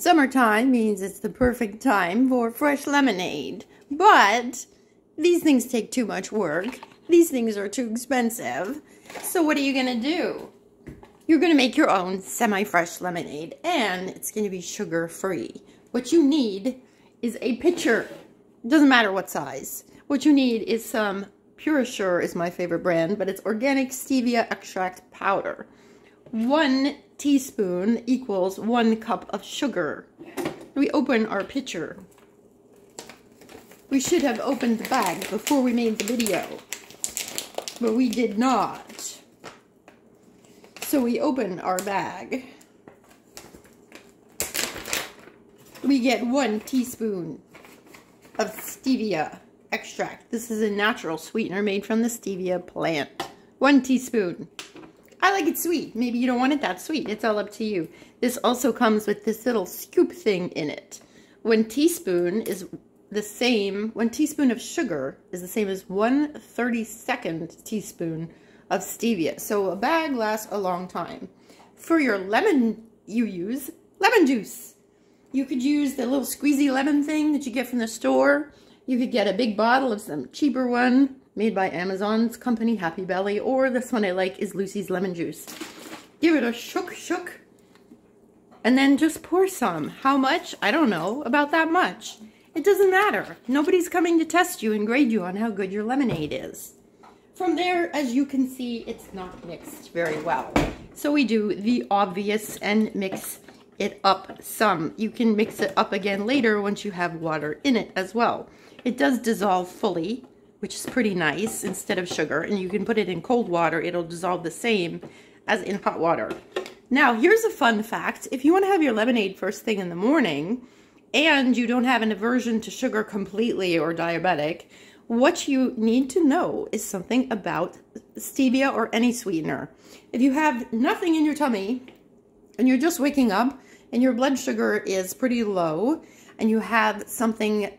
Summertime means it's the perfect time for fresh lemonade, but these things take too much work. These things are too expensive. So what are you going to do? You're going to make your own semi-fresh lemonade, and it's going to be sugar-free. What you need is a pitcher. It doesn't matter what size. What you need is some Pure Sure is my favorite brand, but it's organic stevia extract powder. 1 teaspoon equals 1 cup of sugar. We open our pitcher. We should have opened the bag before we made the video, but we did not. So we open our bag. We get 1 teaspoon of stevia extract. This is a natural sweetener made from the stevia plant. 1 teaspoon. I like it sweet. Maybe you don't want it that sweet. It's all up to you. This also comes with this little scoop thing in it. 1 teaspoon is the same, 1 teaspoon of sugar is the same as 1/32 teaspoon of stevia. So a bag lasts a long time. For your lemon, you use lemon juice. You could use the little squeezy lemon thing that you get from the store. You could get a big bottle of some cheaper one made by Amazon's company, Happy Belly, or this one I like is Lucy's lemon juice. Give it a shook, and then just pour some. How much? I don't know, about that much. It doesn't matter. Nobody's coming to test you and grade you on how good your lemonade is. From there, as you can see, it's not mixed very well. So we do the obvious and mix it up some. You can mix it up again later once you have water in it as well. It does dissolve fully, which is pretty nice, instead of sugar, and you can put it in cold water. It'll dissolve the same as in hot water. Now, here's a fun fact. If you want to have your lemonade first thing in the morning, and you don't have an aversion to sugar completely or diabetic, what you need to know is something about stevia or any sweetener. If you have nothing in your tummy, and you're just waking up, and your blood sugar is pretty low, and you have something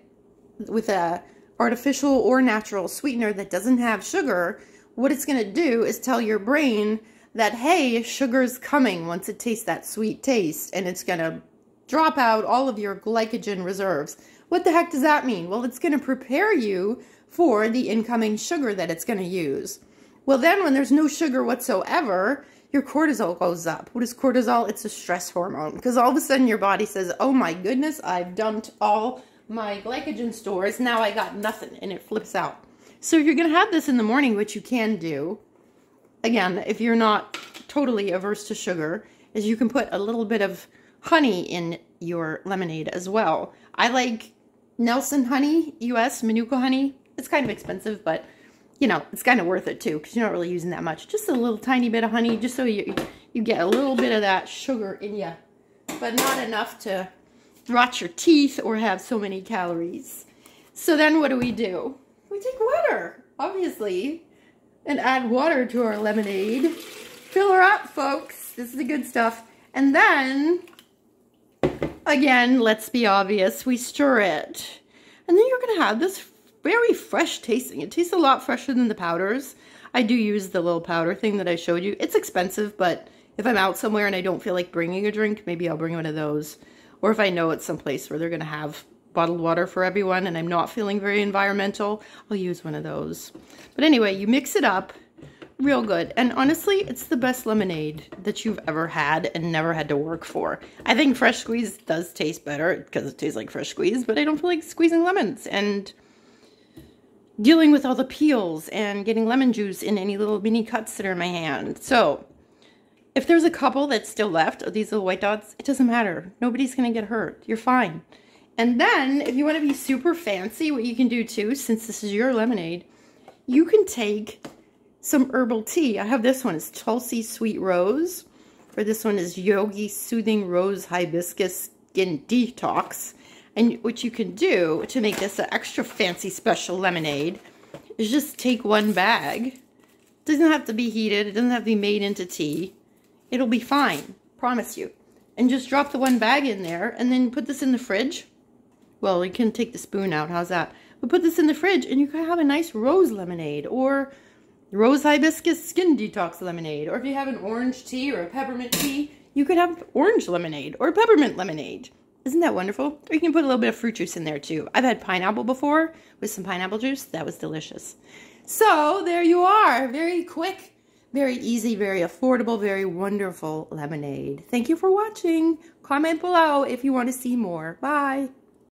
with a artificial or natural sweetener that doesn't have sugar, what it's going to do is tell your brain that, hey, sugar's coming once it tastes that sweet taste, and it's going to drop out all of your glycogen reserves. What the heck does that mean? Well, it's going to prepare you for the incoming sugar that it's going to use. Well, then when there's no sugar whatsoever, your cortisol goes up. What is cortisol? It's a stress hormone, because all of a sudden your body says, oh my goodness, I've dumped all my glycogen stores, now I got nothing, and it flips out. So if you're going to have this in the morning, which you can do, again, if you're not totally averse to sugar, is you can put a little bit of honey in your lemonade as well. I like Nelson honey, US, Manuka honey. It's kind of expensive, but, you know, it's kind of worth it too, because you're not really using that much. Just a little tiny bit of honey, just so you get a little bit of that sugar in you, but not enough to rot your teeth or have so many calories. So then what do? We take water, obviously, and add water to our lemonade. Fill her up, folks. This is the good stuff. And then, again, let's be obvious, we stir it. And then you're going to have this very fresh tasting. It tastes a lot fresher than the powders. I do use the little powder thing that I showed you. It's expensive, but if I'm out somewhere and I don't feel like bringing a drink, maybe I'll bring one of those. Or if I know it's someplace where they're going to have bottled water for everyone and I'm not feeling very environmental, I'll use one of those. But anyway, you mix it up real good. And honestly, it's the best lemonade that you've ever had and never had to work for. I think fresh squeezed does taste better because it tastes like fresh squeezed, but I don't feel like squeezing lemons and dealing with all the peels and getting lemon juice in any little mini cuts that are in my hand. So if there's a couple that's still left of these little white dots, it doesn't matter. Nobody's going to get hurt. You're fine. And then, if you want to be super fancy, what you can do too, since this is your lemonade, you can take some herbal tea. I have this one. It's Tulsi Sweet Rose. Or this one is Yogi Soothing Rose Hibiscus Skin Detox. And what you can do to make this an extra fancy special lemonade is just take 1 bag. It doesn't have to be heated. It doesn't have to be made into tea. It'll be fine, promise you. And just drop the 1 bag in there and then put this in the fridge. Well, you can take the spoon out, how's that? But put this in the fridge and you can have a nice rose lemonade or rose hibiscus skin detox lemonade. Or if you have an orange tea or a peppermint tea, you could have orange lemonade or peppermint lemonade. Isn't that wonderful? Or you can put a little bit of fruit juice in there too. I've had pineapple before with some pineapple juice. That was delicious. So there you are. Very quick, very easy, very affordable, very wonderful lemonade. Thank you for watching. Comment below if you want to see more. Bye.